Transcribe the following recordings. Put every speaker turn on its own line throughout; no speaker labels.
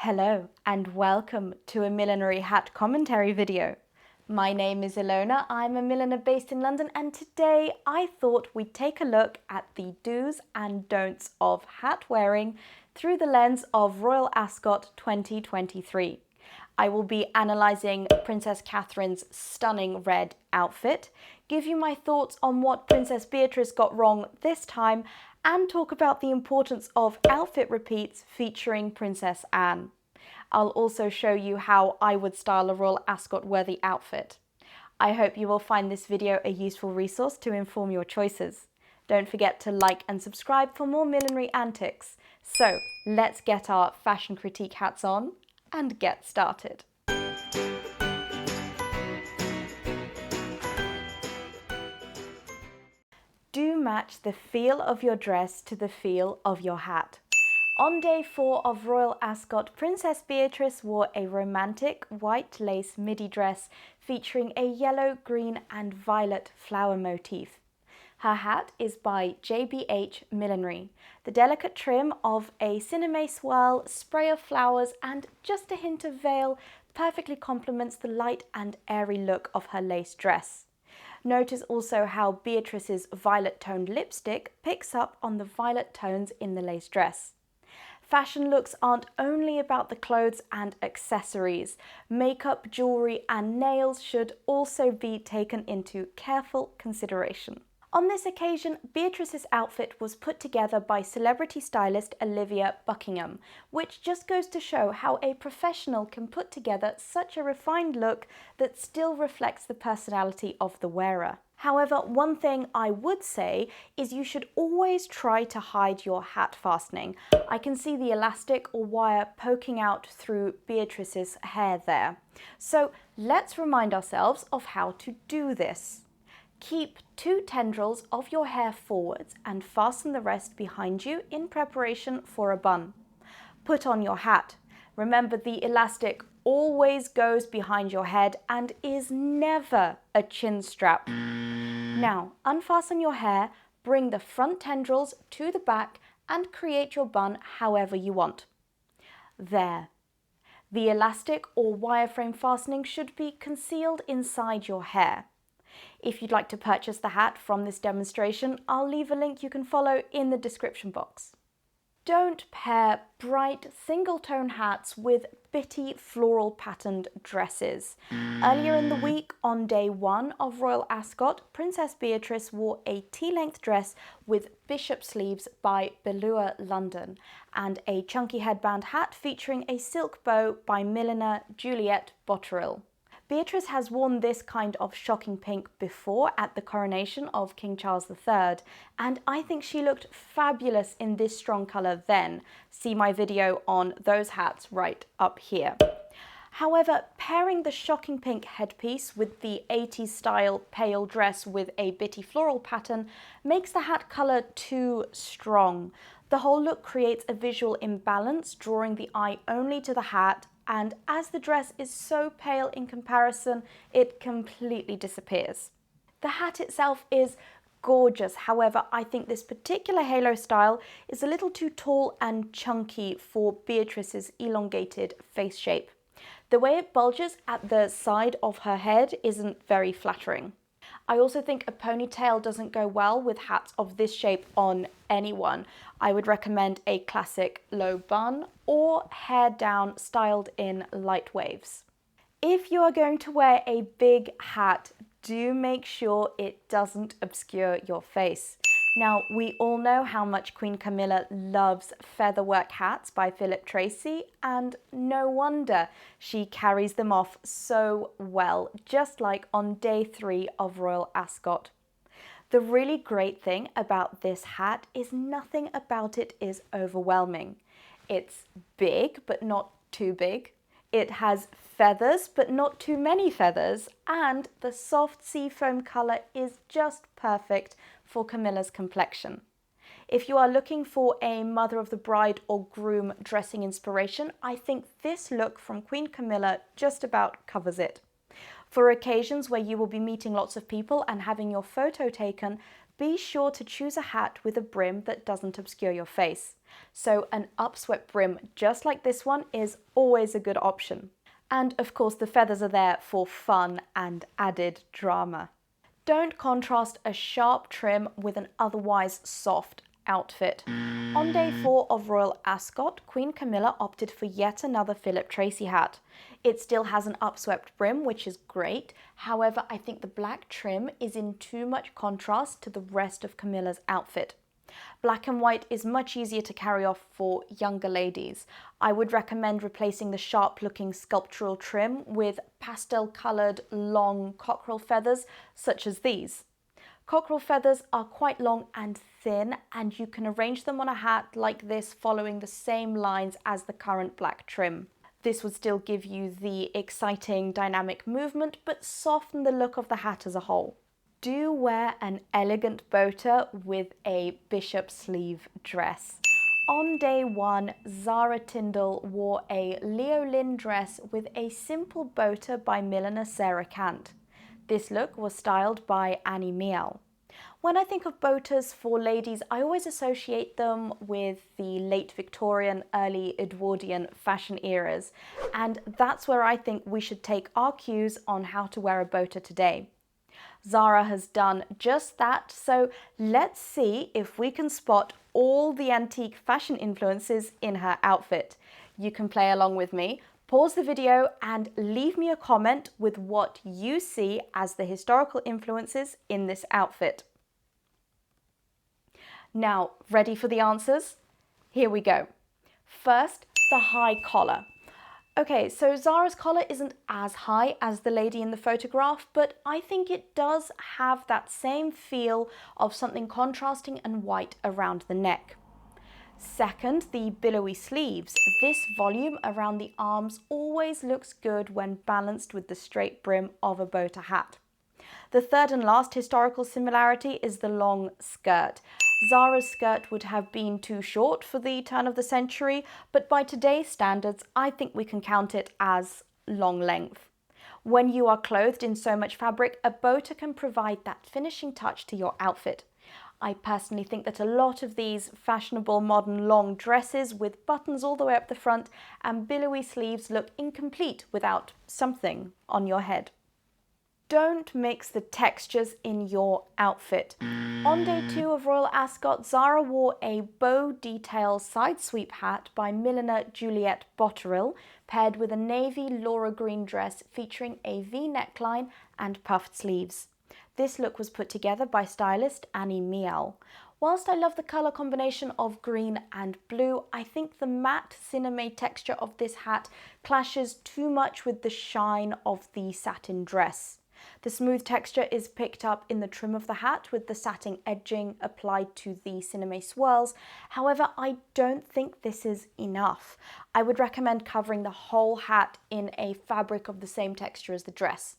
Hello and welcome to a millinery hat commentary video. My name is Ilona, I'm a milliner based in London, and today I thought we'd take a look at the do's and don'ts of hat wearing through the lens of Royal Ascot 2023. I will be analysing Princess Catherine's stunning red outfit, give you my thoughts on what Princess Beatrice got wrong this time, and talk about the importance of outfit repeats featuring Princess Anne. I'll also show you how I would style a Royal Ascot worthy outfit. I hope you will find this video a useful resource to inform your choices. Don't forget to like and subscribe for more millinery antics. So let's get our fashion critique hats on and get started. Do match the feel of your dress to the feel of your hat. On day 4 of Royal Ascot, Princess Beatrice wore a romantic white lace midi dress featuring a yellow, green and violet flower motif. Her hat is by JBH Millinery. The delicate trim of a cinnamon swirl, spray of flowers and just a hint of veil perfectly complements the light and airy look of her lace dress. Notice also how Beatrice's violet-toned lipstick picks up on the violet tones in the lace dress. Fashion looks aren't only about the clothes and accessories. Makeup, jewellery and nails should also be taken into careful consideration. On this occasion, Beatrice's outfit was put together by celebrity stylist Olivia Buckingham, which just goes to show how a professional can put together such a refined look that still reflects the personality of the wearer. However, one thing I would say is you should always try to hide your hat fastening. I can see the elastic or wire poking out through Beatrice's hair there. So let's remind ourselves of how to do this. Keep 2 tendrils of your hair forwards and fasten the rest behind you in preparation for a bun. Put on your hat. Remember, the elastic always goes behind your head and is never a chin strap. Now, unfasten your hair, bring the front tendrils to the back and create your bun however you want. There. The elastic or wireframe fastening should be concealed inside your hair. If you'd like to purchase the hat from this demonstration, I'll leave a link you can follow in the description box. Don't pair bright single-tone hats with bitty floral patterned dresses. Earlier in the week, on day 1 of Royal Ascot, Princess Beatrice wore a tea-length dress with bishop sleeves by Bellua London and a chunky headband hat featuring a silk bow by milliner Juliette Botterill. Beatrice has worn this kind of shocking pink before at the coronation of King Charles III, and I think she looked fabulous in this strong colour then. See my video on those hats right up here. However, pairing the shocking pink headpiece with the 80s style pale dress with a bitty floral pattern makes the hat colour too strong. The whole look creates a visual imbalance, drawing the eye only to the hat, and as the dress is so pale in comparison, it completely disappears. The hat itself is gorgeous, however, I think this particular halo style is a little too tall and chunky for Beatrice's elongated face shape. The way it bulges at the side of her head isn't very flattering. I also think a ponytail doesn't go well with hats of this shape on anyone. I would recommend a classic low bun or hair down styled in light waves. If you are going to wear a big hat, do make sure it doesn't obscure your face. Now, we all know how much Queen Camilla loves featherwork hats by Philip Tracy, and no wonder she carries them off so well, just like on day 3 of Royal Ascot. The really great thing about this hat is nothing about it is overwhelming. It's big, but not too big. It has feathers, but not too many feathers, and the soft seafoam colour is just perfect for Camilla's complexion. If you are looking for a mother of the bride or groom dressing inspiration, I think this look from Queen Camilla just about covers it. For occasions where you will be meeting lots of people and having your photo taken, be sure to choose a hat with a brim that doesn't obscure your face. So an upswept brim just like this one is always a good option. And of course the feathers are there for fun and added drama. Don't contrast a sharp trim with an otherwise soft outfit. On day 4 of Royal Ascot, Queen Camilla opted for yet another Philip Tracy hat. It still has an upswept brim, which is great. However, I think the black trim is in too much contrast to the rest of Camilla's outfit. Black and white is much easier to carry off for younger ladies. I would recommend replacing the sharp-looking sculptural trim with pastel-coloured long cockerel feathers, such as these. Cockerel feathers are quite long and thin, and you can arrange them on a hat like this following the same lines as the current black trim. This would still give you the exciting dynamic movement, but soften the look of the hat as a whole. Do wear an elegant boater with a bishop sleeve dress. On day 1, Zara Tindall wore a Leo Lynn dress with a simple boater by milliner Sarah Kant. This look was styled by Annie Miel. When I think of boaters for ladies, I always associate them with the late Victorian, early Edwardian fashion eras, and that's where I think we should take our cues on how to wear a boater today. Zara has done just that, so let's see if we can spot all the antique fashion influences in her outfit. You can play along with me, pause the video and leave me a comment with what you see as the historical influences in this outfit. Now, ready for the answers? Here we go. First, the high collar. Okay, so Zara's collar isn't as high as the lady in the photograph, but I think it does have that same feel of something contrasting and white around the neck. Second, the billowy sleeves. This volume around the arms always looks good when balanced with the straight brim of a boater hat. The third and last historical similarity is the long skirt. Zara's skirt would have been too short for the turn of the century, but by today's standards, I think we can count it as long length. When you are clothed in so much fabric, a boater can provide that finishing touch to your outfit. I personally think that a lot of these fashionable modern long dresses with buttons all the way up the front and billowy sleeves look incomplete without something on your head. Don't mix the textures in your outfit. On day 2 of Royal Ascot, Zara wore a bow detail side sweep hat by milliner Juliette Botterill, paired with a navy Laura green dress featuring a V neckline and puffed sleeves. This look was put together by stylist Annie Miel. Whilst I love the colour combination of green and blue, I think the matte cinnamon texture of this hat clashes too much with the shine of the satin dress. The smooth texture is picked up in the trim of the hat with the satin edging applied to the cinnamon swirls. However, I don't think this is enough. I would recommend covering the whole hat in a fabric of the same texture as the dress.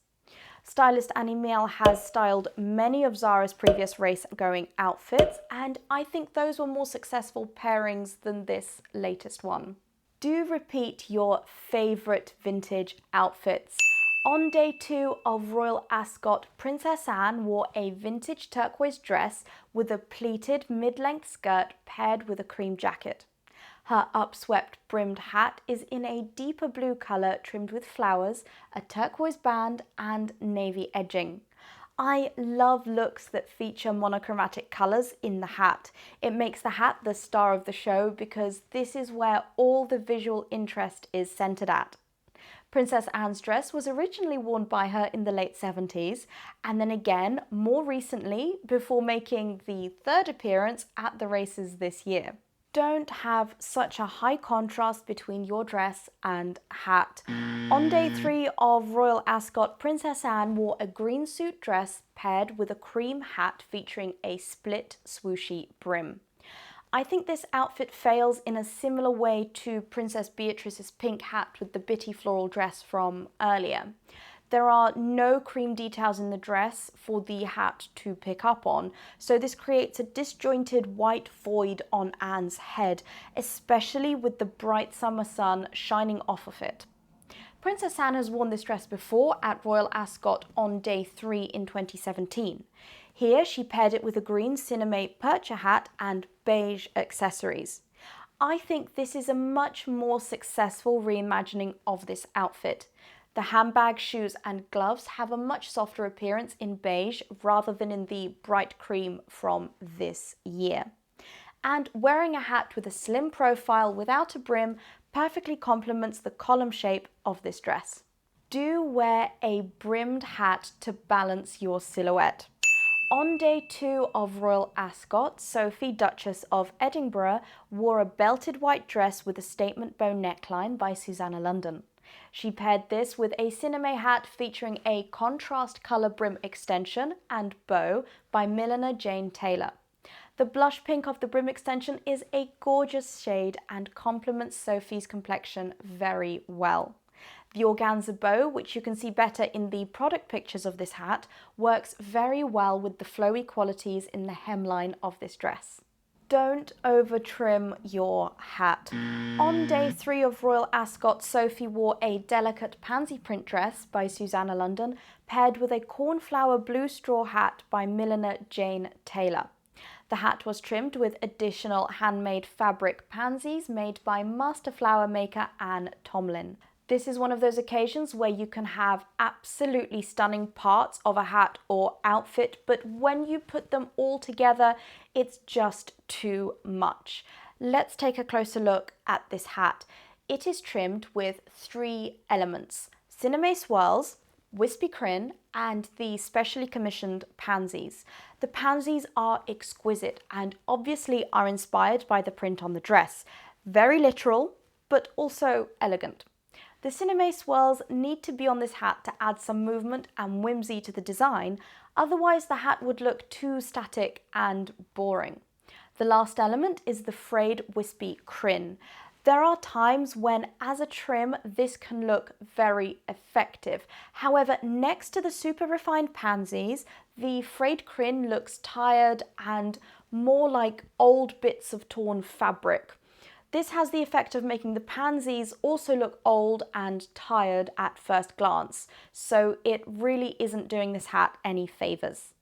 Stylist Annie Miel has styled many of Zara's previous race-going outfits, and I think those were more successful pairings than this latest one. Do repeat your favourite vintage outfits. On day 2 of Royal Ascot, Princess Anne wore a vintage turquoise dress with a pleated mid-length skirt paired with a cream jacket. Her upswept brimmed hat is in a deeper blue colour trimmed with flowers, a turquoise band and navy edging. I love looks that feature monochromatic colours in the hat. It makes the hat the star of the show because this is where all the visual interest is centred at. Princess Anne's dress was originally worn by her in the late 70s and then again more recently before making the third appearance at the races this year. Don't have such a high contrast between your dress and hat. On day 3 of Royal Ascot, Princess Anne wore a green suit dress paired with a cream hat featuring a split swooshy brim. I think this outfit fails in a similar way to Princess Beatrice's pink hat with the bitty floral dress from earlier. There are no cream details in the dress for the hat to pick up on, so this creates a disjointed white void on Anne's head, especially with the bright summer sun shining off of it. Princess Anne has worn this dress before at Royal Ascot on day 3 in 2017. Here she paired it with a green cinnamon percher hat and beige accessories. I think this is a much more successful reimagining of this outfit. The handbag, shoes and gloves have a much softer appearance in beige rather than in the bright cream from this year. And wearing a hat with a slim profile without a brim perfectly complements the column shape of this dress. Do wear a brimmed hat to balance your silhouette. On day 2 of Royal Ascot, Sophie, Duchess of Edinburgh, wore a belted white dress with a statement bow neckline by Susanna London. She paired this with a cinnamon hat featuring a contrast colour brim extension and bow by milliner Jane Taylor. The blush pink of the brim extension is a gorgeous shade and complements Sophie's complexion very well. The organza bow, which you can see better in the product pictures of this hat, works very well with the flowy qualities in the hemline of this dress. Don't over trim your hat. On day 3 of Royal Ascot, Sophie wore a delicate pansy print dress by Susanna London, paired with a cornflower blue straw hat by milliner Jane Taylor. The hat was trimmed with additional handmade fabric pansies made by master flower maker Anne Tomlin. This is one of those occasions where you can have absolutely stunning parts of a hat or outfit, but when you put them all together, it's just too much. Let's take a closer look at this hat. It is trimmed with 3 elements: cinnamon swirls, wispy crin, and the specially commissioned pansies. The pansies are exquisite and obviously are inspired by the print on the dress. Very literal, but also elegant. The cinnamon swirls need to be on this hat to add some movement and whimsy to the design, otherwise the hat would look too static and boring. The last element is the frayed wispy crin. There are times when, as a trim, this can look very effective. However, next to the super refined pansies, the frayed crin looks tired and more like old bits of torn fabric. This has the effect of making the pansies also look old and tired at first glance, so it really isn't doing this hat any favours.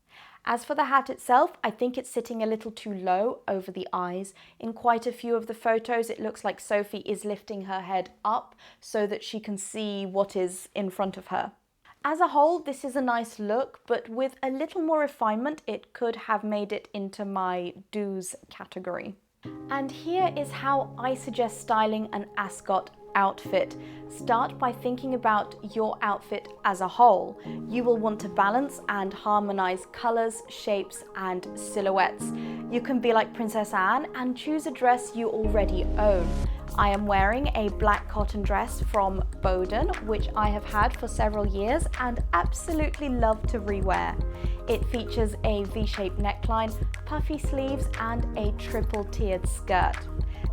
As for the hat itself, I think it's sitting a little too low over the eyes. In quite a few of the photos, it looks like Sophie is lifting her head up so that she can see what is in front of her. As a whole, this is a nice look, but with a little more refinement, it could have made it into my do's category. And here is how I suggest styling an Ascot outfit. Start by thinking about your outfit as a whole. You will want to balance and harmonize colors, shapes, and silhouettes. You can be like Princess Anne and choose a dress you already own. I am wearing a black cotton dress from Boden, which I have had for several years and absolutely love to rewear. It features a V-shaped neckline, puffy sleeves, and a triple tiered skirt.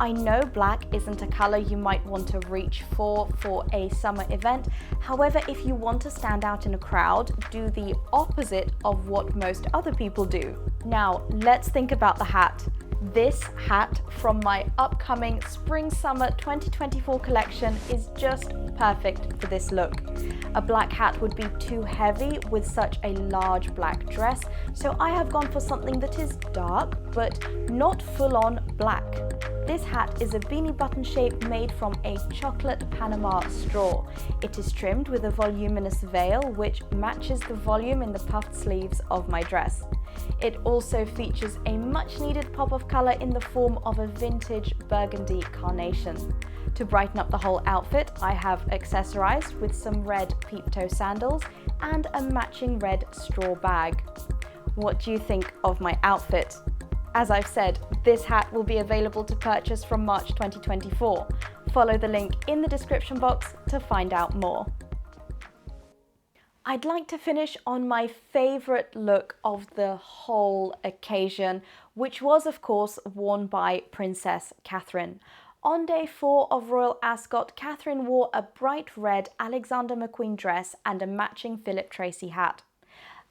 I know black isn't a colour you might want to reach for a summer event. However, if you want to stand out in a crowd, do the opposite of what most other people do. Now, let's think about the hat. This hat from my upcoming Spring-Summer 2024 collection is just perfect for this look. A black hat would be too heavy with such a large black dress, so I have gone for something that is dark but not full-on black. This hat is a beanie button shape made from a chocolate Panama straw. It is trimmed with a voluminous veil which matches the volume in the puffed sleeves of my dress. It also features a much needed pop of colour in the form of a vintage burgundy carnation. To brighten up the whole outfit, I have accessorised with some red peep-toe sandals and a matching red straw bag. What do you think of my outfit? As I've said, this hat will be available to purchase from March 2024. Follow the link in the description box to find out more. I'd like to finish on my favourite look of the whole occasion, which was of course worn by Princess Catherine. On day 4 of Royal Ascot, Catherine wore a bright red Alexander McQueen dress and a matching Philip Treacy hat.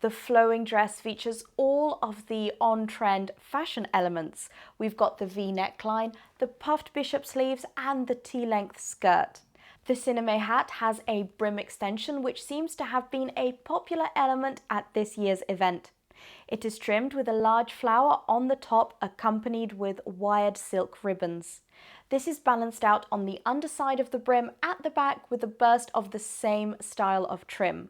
The flowing dress features all of the on-trend fashion elements. We've got the V neckline, the puffed bishop sleeves and the T-length skirt. The cinnamon hat has a brim extension which seems to have been a popular element at this year's event. It is trimmed with a large flower on the top accompanied with wired silk ribbons. This is balanced out on the underside of the brim at the back with a burst of the same style of trim.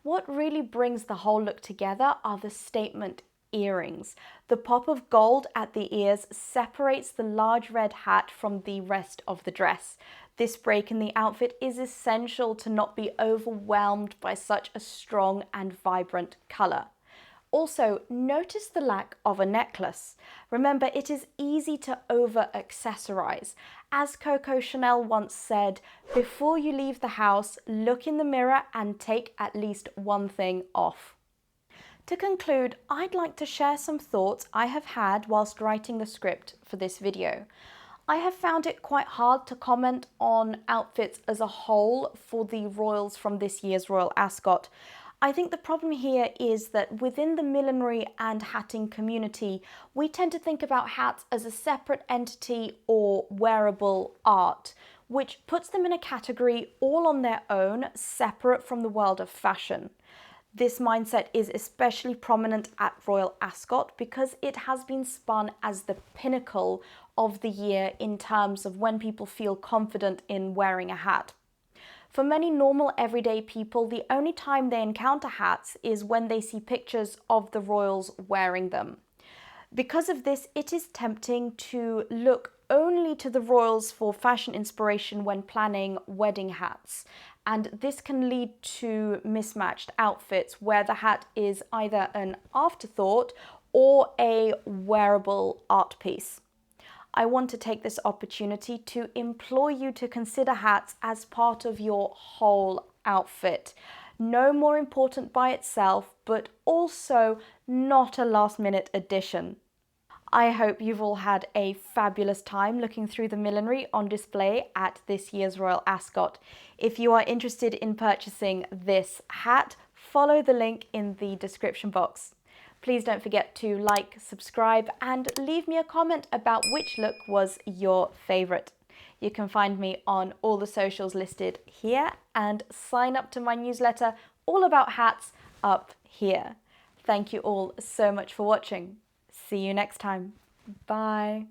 What really brings the whole look together are the statement earrings. The pop of gold at the ears separates the large red hat from the rest of the dress. This break in the outfit is essential to not be overwhelmed by such a strong and vibrant colour. Also, notice the lack of a necklace. Remember, it is easy to over-accessorize. As Coco Chanel once said, before you leave the house, look in the mirror and take at least one thing off. To conclude, I'd like to share some thoughts I have had whilst writing the script for this video. I have found it quite hard to comment on outfits as a whole for the royals from this year's Royal Ascot. I think the problem here is that within the millinery and hatting community, we tend to think about hats as a separate entity or wearable art, which puts them in a category all on their own, separate from the world of fashion. This mindset is especially prominent at Royal Ascot because it has been spun as the pinnacle of the year in terms of when people feel confident in wearing a hat. For many normal everyday people, the only time they encounter hats is when they see pictures of the royals wearing them. Because of this, it is tempting to look only to the royals for fashion inspiration when planning wedding hats. And this can lead to mismatched outfits where the hat is either an afterthought or a wearable art piece. I want to take this opportunity to implore you to consider hats as part of your whole outfit. No more important by itself, but also not a last-minute addition. I hope you've all had a fabulous time looking through the millinery on display at this year's Royal Ascot. If you are interested in purchasing this hat, follow the link in the description box. Please don't forget to like, subscribe, and leave me a comment about which look was your favourite. You can find me on all the socials listed here and sign up to my newsletter all about hats up here. Thank you all so much for watching. See you next time. Bye.